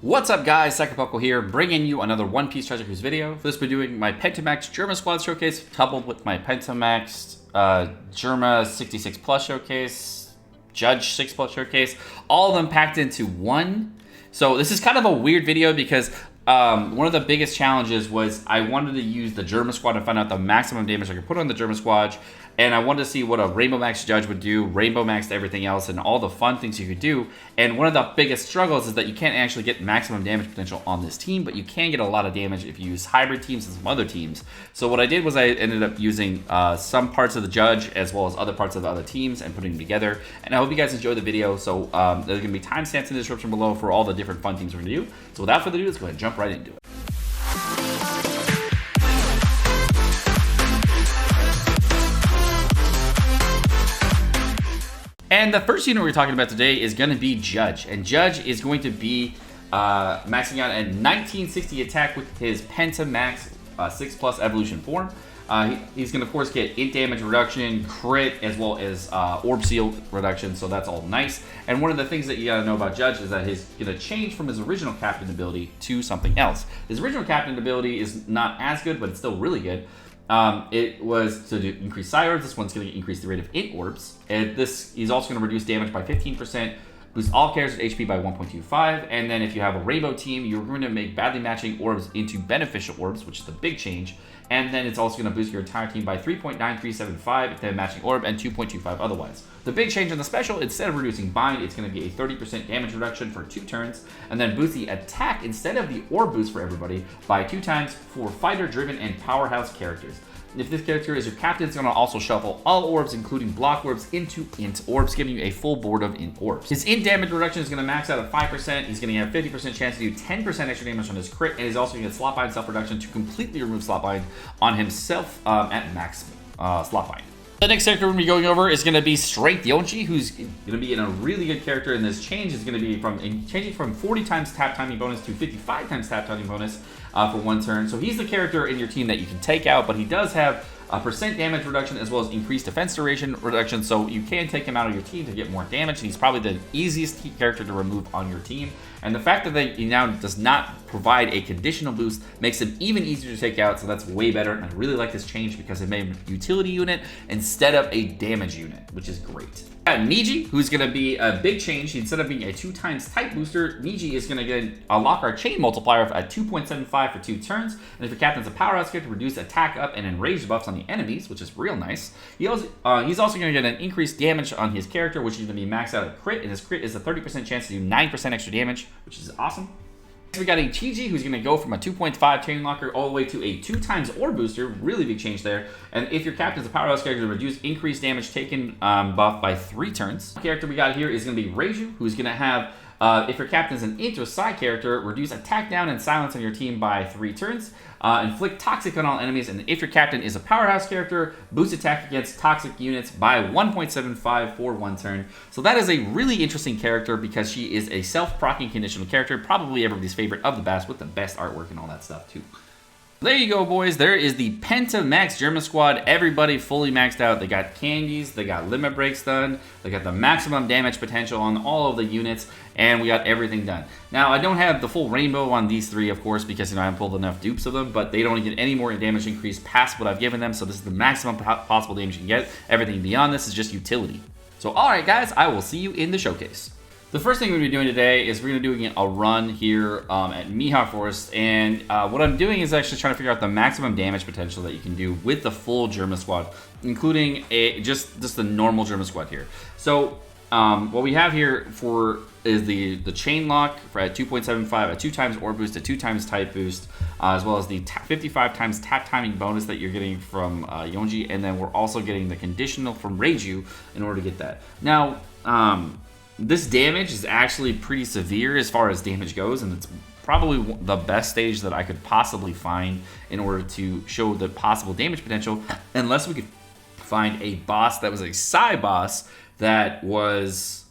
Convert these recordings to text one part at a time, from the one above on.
What's up guys, Sekapoko here, bringing you another One Piece Treasure Cruise video. For this we're doing my Pentamax Germa Squad Showcase, coupled with my Pentamax Germa 66 Plus Showcase, Judge 6 Plus Showcase, all of them packed into one. So this is kind of a weird video because one of the biggest challenges was I wanted to use the Germa Squad to find out the maximum damage I could put on the Germa Squad, and I wanted to see what a Rainbow Max Judge would do, Rainbow Maxed everything else, and all the fun things you could do. And one of the biggest struggles is that you can't actually get maximum damage potential on this team, but you can get a lot of damage if you use hybrid teams and some other teams. So what I did was I ended up using some parts of the Judge as well as other parts of the other teams and putting them together. And I hope you guys enjoy the video. So there's going to be timestamps in the description below for all the different fun things we're going to do. So without further ado, let's go ahead and jump right into it. And the first unit we're talking about today is going to be Judge. And Judge is going to be maxing out a 1960 attack with his Penta Max 6 Plus Evolution form. He's going to, of course, get int damage reduction, crit, as well as orb seal reduction, so that's all nice. And one of the things that you got to know about Judge is that he's going to change from his original captain ability to something else. His original captain ability is not as good, but it's still really good. It was to increase psi orbs. This one's going to increase the rate of int orbs. And he's also going to reduce damage by 15%, boost all characters' HP by 1.25, and then if you have a rainbow team, you're going to make badly matching orbs into beneficial orbs, which is the big change. And then it's also going to boost your entire team by 3.9375 if they have matching orb and 2.25 otherwise. The big change in the special, instead of reducing bind, it's going to be a 30% damage reduction for 2 turns, and then boost the attack instead of the orb boost for everybody by 2 times for fighter-driven and powerhouse characters. If this character is your captain, it's going to also shuffle all orbs, including block orbs, into int orbs, giving you a full board of int orbs. His int damage reduction is going to max out at 5%. He's going to have 50% chance to do 10% extra damage on his crit, and he's also going to get slot bind self reduction to completely remove slot bind on himself at max slot bind. The next character we're going to be going over is going to be Strength Yonchi, who's going to be in a really good character, and this change is going to be changing from 40 times tap timing bonus to 55 times tap timing bonus for 1 turn. So he's the character in your team that you can take out, but he does have a % damage reduction as well as increased defense duration reduction, so you can take him out of your team to get more damage. And he's probably the easiest character to remove on your team. And the fact that he now does not provide a conditional boost makes him even easier to take out, so that's way better. And I really like this change because it made him a utility unit instead of a damage unit, which is great. Niji, who's going to be a big change. Instead of being a 2 times type booster, Niji is going to unlock our chain multiplier at 2.75 for 2 turns. And if your captain's a powerhouse character, reduce attack up and enraged buffs on the enemies, which is real nice. He's also going to get an increased damage on his character, which is going to be maxed out at crit. And his crit is a 30% chance to do 9% extra damage, which is awesome. We got Ichiji, who's going to go from a 2.5 chain locker all the way to a 2 times orb booster. Really big change there. And if your captain's a powerhouse character, reduce increased damage taken buff by 3 turns. The character we got here is going to be Reiju, who's going to have, if your captain's an int or psi character, reduce attack down and silence on your team by 3 turns. Inflict toxic on all enemies, and if your captain is a powerhouse character, boost attack against toxic units by 1.75 for 1 turn. So that is a really interesting character because she is a self-proccing conditional character, probably everybody's favorite of the best, with the best artwork and all that stuff too. There you go, boys. There is the Penta Max Germa Squad. Everybody fully maxed out. They got candies, they got limit breaks done, they got the maximum damage potential on all of the units, and we got everything done. Now, I don't have the full rainbow on these 3, of course, because I haven't pulled enough dupes of them, but they don't get any more damage increase past what I've given them, so this is the maximum possible damage you can get. Everything beyond this is just utility. So, alright guys, I will see you in the showcase. The first thing we're going to be doing today is we're going to be doing a run here at Mihawk Forest, and what I'm doing is actually trying to figure out the maximum damage potential that you can do with the full Germa Squad, including just the normal Germa Squad here. So what we have here is the chain lock for at 2.75, a 2 times orb boost, a 2 times type boost, as well as the 55 times tap timing bonus that you're getting from Yonji, and then we're also getting the conditional from Reiju in order to get that. Now, this damage is actually pretty severe as far as damage goes, and it's probably the best stage that I could possibly find in order to show the possible damage potential, unless we could find a boss that was a psi boss that was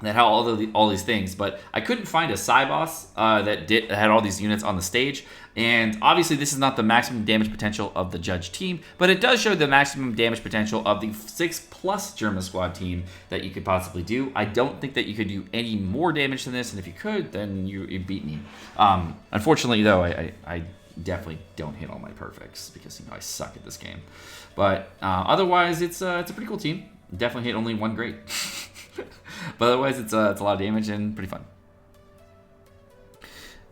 that had all these things, but I couldn't find a Psy boss that had all these units on the stage. And obviously, this is not the maximum damage potential of the Judge team, but it does show the maximum damage potential of the 6+ Germa squad team that you could possibly do. I don't think that you could do any more damage than this, and if you could, then you beat me. Unfortunately, though, I definitely don't hit all my perfects because I suck at this game. But otherwise, it's a pretty cool team. Definitely hit only one great. But otherwise, it's a lot of damage and pretty fun.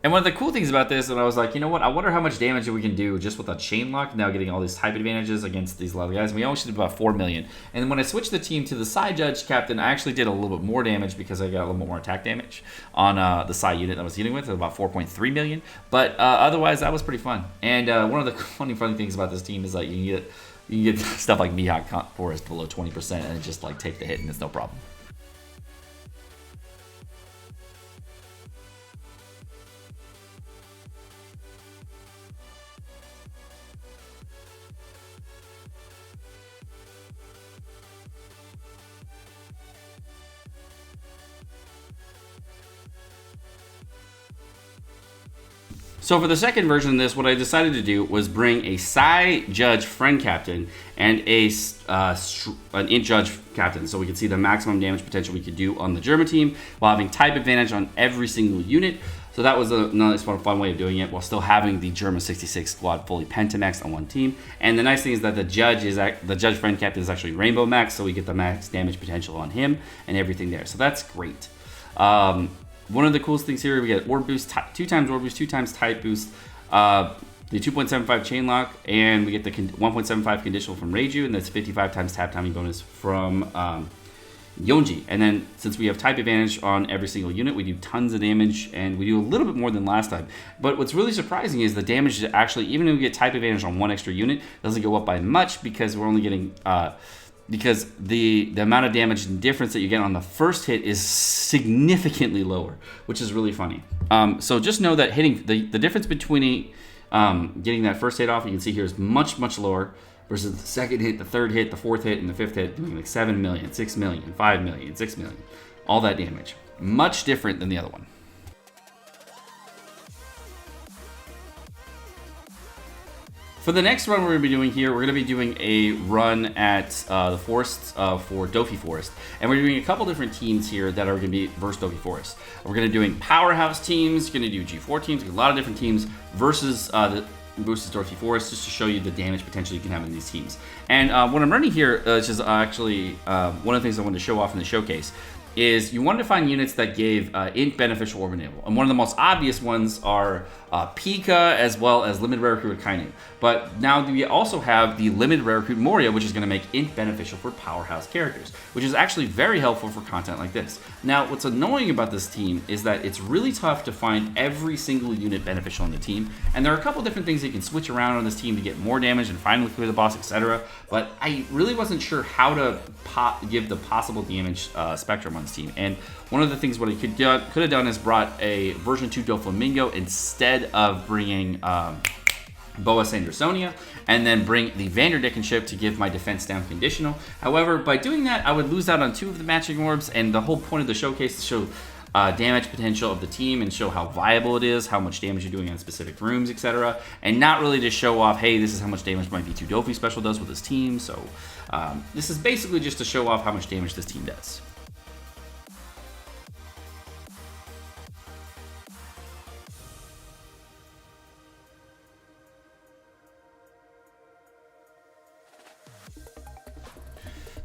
And one of the cool things about this, and I was like, you know what? I wonder how much damage we can do just with a chain lock. Now getting all these type advantages against these level guys. We only did about 4 million. And when I switched the team to the Psy Judge Captain, I actually did a little bit more damage because I got a little bit more attack damage on the Psy unit that I was dealing with, about 4.3 million. But otherwise, that was pretty fun. And one of the funny things about this team is like you can get stuff like Mihawk Forest below 20% and just like take the hit and it's no problem. So for the second version of this, what I decided to do was bring a Psy Judge Friend Captain and an Int Judge Captain, so we could see the maximum damage potential we could do on the Germa team while having type advantage on every single unit. So that was a nice fun way of doing it while still having the Germa 66 squad fully Pentamax on one team. And the nice thing is that the Judge Friend Captain is actually Rainbow Max, so we get the max damage potential on him and everything there. So that's great. One of the coolest things here, we get Orb Boost, 2 times Orb Boost, 2 times Type Boost, the 2.75 Chain Lock, and we get the 1.75 Conditional from Reiju, and that's 55 times Tap Timing bonus from Yonji. And then, since we have Type Advantage on every single unit, we do tons of damage, and we do a little bit more than last time. But what's really surprising is the damage actually, even if we get Type Advantage on one extra unit, doesn't go up by much because we're only getting... because the amount of damage and difference that you get on the first hit is significantly lower, which is really funny. So just know that hitting the difference between getting that first hit off, you can see here, is much lower versus the second hit, the third hit, the fourth hit, and the fifth hit, doing like 7 million, 6 million, 5 million, 6 million, all that damage. Much different than the other one. For the next run we're going to be doing here, we're going to be doing a run at the forests for Doffy Forest. And we're doing a couple different teams here that are going to be versus Doffy Forest. We're going to be doing Powerhouse teams, going to do G4 teams, a lot of different teams versus Doffy Forest, just to show you the damage potential you can have in these teams. And what I'm running here, which is actually one of the things I wanted to show off in the showcase, is you wanted to find units that gave Int beneficial orb enable. And one of the most obvious ones are Pika as well as limited rare recruit Kainu. But now we also have the limited rare recruit Moria, which is going to make Int beneficial for Powerhouse characters, which is actually very helpful for content like this. Now, what's annoying about this team is that it's really tough to find every single unit beneficial on the team. And there are a couple different things you can switch around on this team to get more damage and finally clear the boss, etc. But I really wasn't sure how to give the possible damage spectrum on this team. And one of the things what I could have done is brought a version 2 Doflamingo instead of bringing Boa Sandersonia, and then bring the Vanderdecken ship to give my defense down conditional. However, by doing that, I would lose out on 2 of the matching orbs, and the whole point of the showcase is to show damage potential of the team and show how viable it is, how much damage you're doing on specific rooms, etc. And not really to show off, hey, this is how much damage my V2 Doffy special does with this team. So this is basically just to show off how much damage this team does.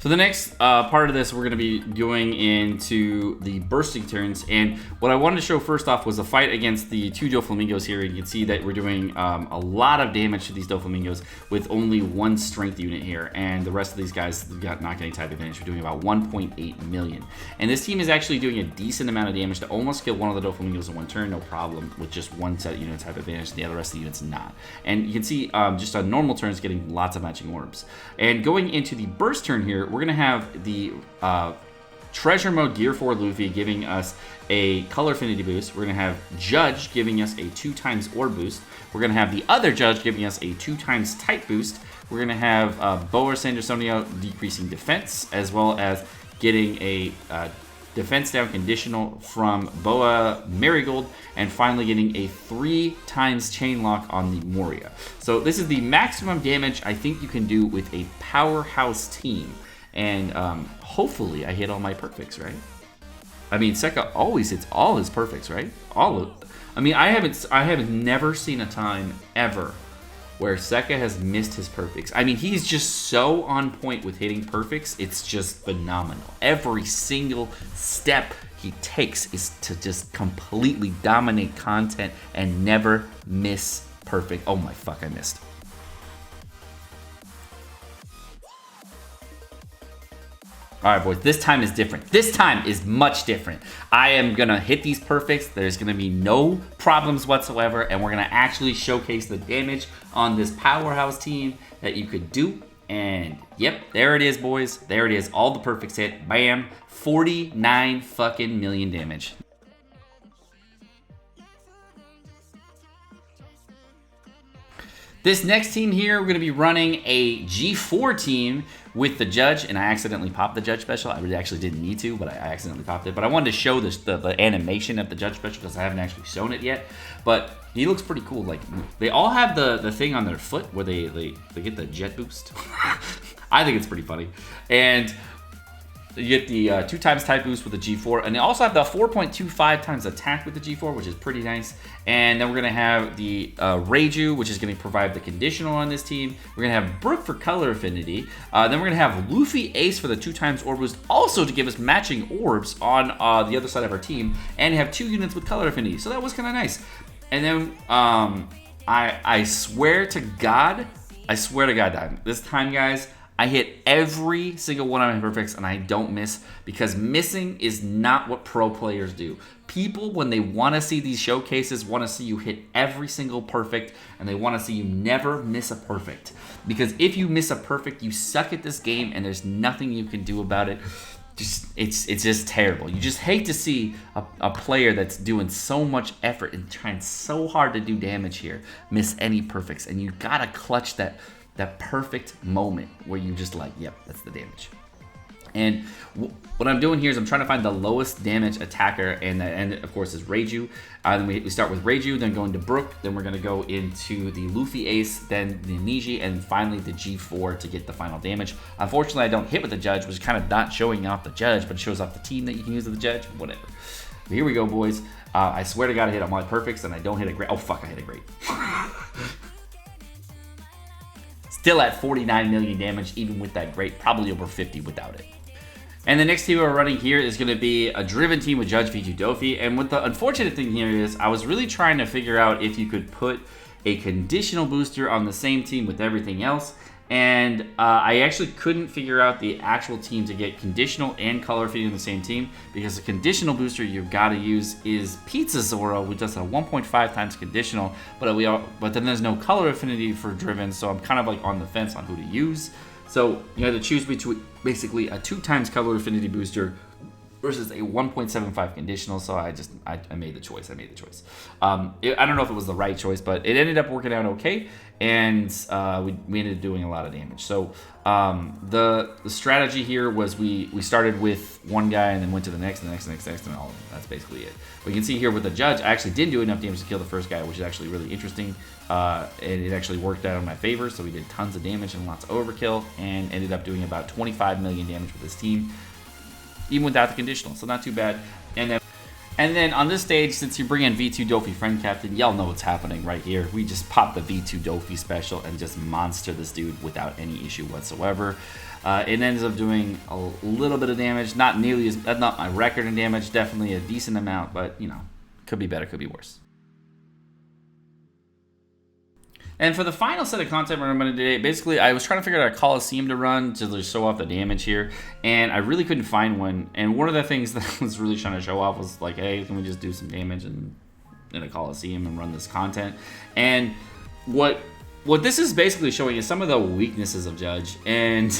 So the next part of this, we're going to be going into the bursting turns. And what I wanted to show first off was a fight against the 2 Doflamingos here. And you can see that we're doing a lot of damage to these Doflamingos with only 1 strength unit here. And the rest of these guys not getting type advantage. We're doing about 1.8 million. And this team is actually doing a decent amount of damage to almost kill one of the Doflamingos in one turn, no problem, with just 1 set unit type advantage. The other rest of the units not. And you can see just on normal turns getting lots of matching orbs. And going into the burst turn here, we're going to have the Treasure Mode Gear 4 Luffy giving us a Color Affinity boost. We're going to have Judge giving us a 2 times Orb boost. We're going to have the other Judge giving us a 2 times Type boost. We're going to have Boa Sandersonia decreasing defense, as well as getting a defense down conditional from Boa Marigold, and finally getting a 3 times chain lock on the Moria. So this is the maximum damage I think you can do with a Powerhouse team. And hopefully I hit all my perfects, right? I mean, Seka always hits all his perfects, right? I have never seen a time ever where Seka has missed his perfects. I mean, he's just so on point with hitting perfects. It's just phenomenal. Every single step he takes is to just completely dominate content and never miss perfect. Oh my fuck, I missed. All right, boys, this time is different. This time is much different. I am gonna hit these perfects. There's gonna be no problems whatsoever, and we're gonna actually showcase the damage on this Powerhouse team that you could do. And yep, there it is, boys. There it is, all the perfects hit. Bam, 49 fucking million damage. This next team here, we're going to be running a G4 team with the Judge, and I accidentally popped the Judge special. I really actually didn't need to, but I accidentally popped it. But I wanted to show the animation of the Judge special because I haven't actually shown it yet. But he looks pretty cool. Like, they all have the thing on their foot where they get the jet boost. I think it's pretty funny. And you get the 2 times type boost with the G4, and they also have the 4.25 times attack with the G4, which is pretty nice. And then we're gonna have the Reiju, which is gonna provide the conditional on this team. We're gonna have Brook for color affinity. Then we're gonna have Luffy Ace for the 2 times orb boost, also to give us matching orbs on the other side of our team, and have 2 units with color affinity. So that was kind of nice. And then I swear to God, this time, guys, I hit every single one of my perfects and I don't miss, because missing is not what pro players do. People, when they want to see these showcases, want to see you hit every single perfect, and they want to see you never miss a perfect. Because if you miss a perfect, you suck at this game and there's nothing you can do about it. It's just terrible. You just hate to see a player that's doing so much effort and trying so hard to do damage here miss any perfects, and you gotta clutch that perfect moment where you just like, yep, that's the damage. And what I'm doing here is I'm trying to find the lowest damage attacker, and of course is Reiju. Then we start with Reiju, then go into Brook, then we're gonna go into the Luffy Ace, then the Niji, and finally the G4 to get the final damage. Unfortunately, I don't hit with the Judge, which is kind of not showing off the Judge, but it shows off the team that you can use with the Judge, whatever. But here we go, boys. I swear to God, I hit all my perfects, and I don't hit a great. Oh fuck, I hit a great. Still at 49 million damage, even with that great, probably over 50 without it. And the next team we're running here is going to be a driven team with Judge V2 Doffy. And what the unfortunate thing here is, I was really trying to figure out if you could put a conditional booster on the same team with everything else. And I actually couldn't figure out the actual team to get conditional and color affinity on the same team, because the conditional booster you've got to use is Pizza Zoro, which does a 1.5 times conditional, but then there's no color affinity for driven, so I'm kind of like on the fence on who to use. So you had to choose between basically a 2 times color affinity booster versus a 1.75 conditional, so I made the choice. I don't know if it was the right choice, but it ended up working out okay, and we ended up doing a lot of damage. So the strategy here was we started with one guy and then went to the next, and all of them. That's basically it. But you can see here with the Judge, I actually didn't do enough damage to kill the first guy, which is actually really interesting, and it actually worked out in my favor, so we did tons of damage and lots of overkill, and ended up doing about 25 million damage with this team, even without the conditional, so not too bad. And then on this stage, since you bring in V2 Doffy Friend Captain, y'all know what's happening right here. We just pop the V2 Doffy special and just monster this dude without any issue whatsoever. It ends up doing a little bit of damage, not nearly as, that's not my record in damage, definitely a decent amount, but you know, could be better, could be worse. And for the final set of content we're running today, basically I was trying to figure out a Coliseum to run to just show off the damage here, and I really couldn't find one. And one of the things that I was really trying to show off was like, hey, can we just do some damage in a Coliseum and run this content? And what this is basically showing is some of the weaknesses of Judge, and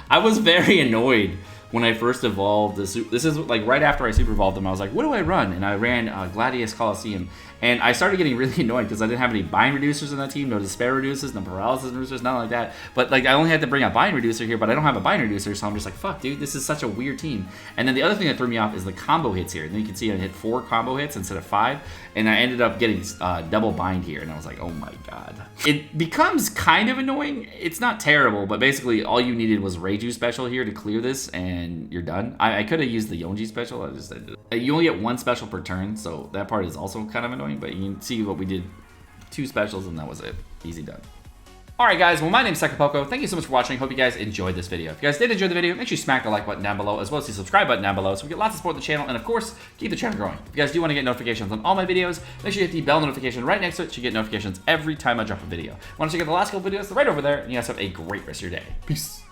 I was very annoyed when I first evolved, this is like right after I super evolved them, I was like, what do I run? And I ran Gladius Coliseum. And I started getting really annoyed because I didn't have any bind reducers in that team, no despair reducers, no paralysis reducers, nothing like that. But like I only had to bring a bind reducer here, but I don't have a bind reducer, so I'm just like, fuck, dude, this is such a weird team. And then the other thing that threw me off is the combo hits here. And then you can see I hit 4 combo hits instead of 5, and I ended up getting double bind here, and I was like, oh my god. It becomes kind of annoying. It's not terrible, but basically all you needed was Reiju special here to clear this, and you're done. I could have used the Yonji special. You only get 1 special per turn, so that part is also kind of annoying, but you can see what we did. 2 specials, and that was it. Easy done. Alright guys, well my name's Sekapoko. Thank you so much for watching. Hope you guys enjoyed this video. If you guys did enjoy the video, make sure you smack the like button down below, as well as the subscribe button down below, so we get lots of support on the channel, and of course, keep the channel growing. If you guys do want to get notifications on all my videos, make sure you hit the bell notification right next to it so you get notifications every time I drop a video. Want to check out the last couple videos right over there, and you guys have a great rest of your day. Peace.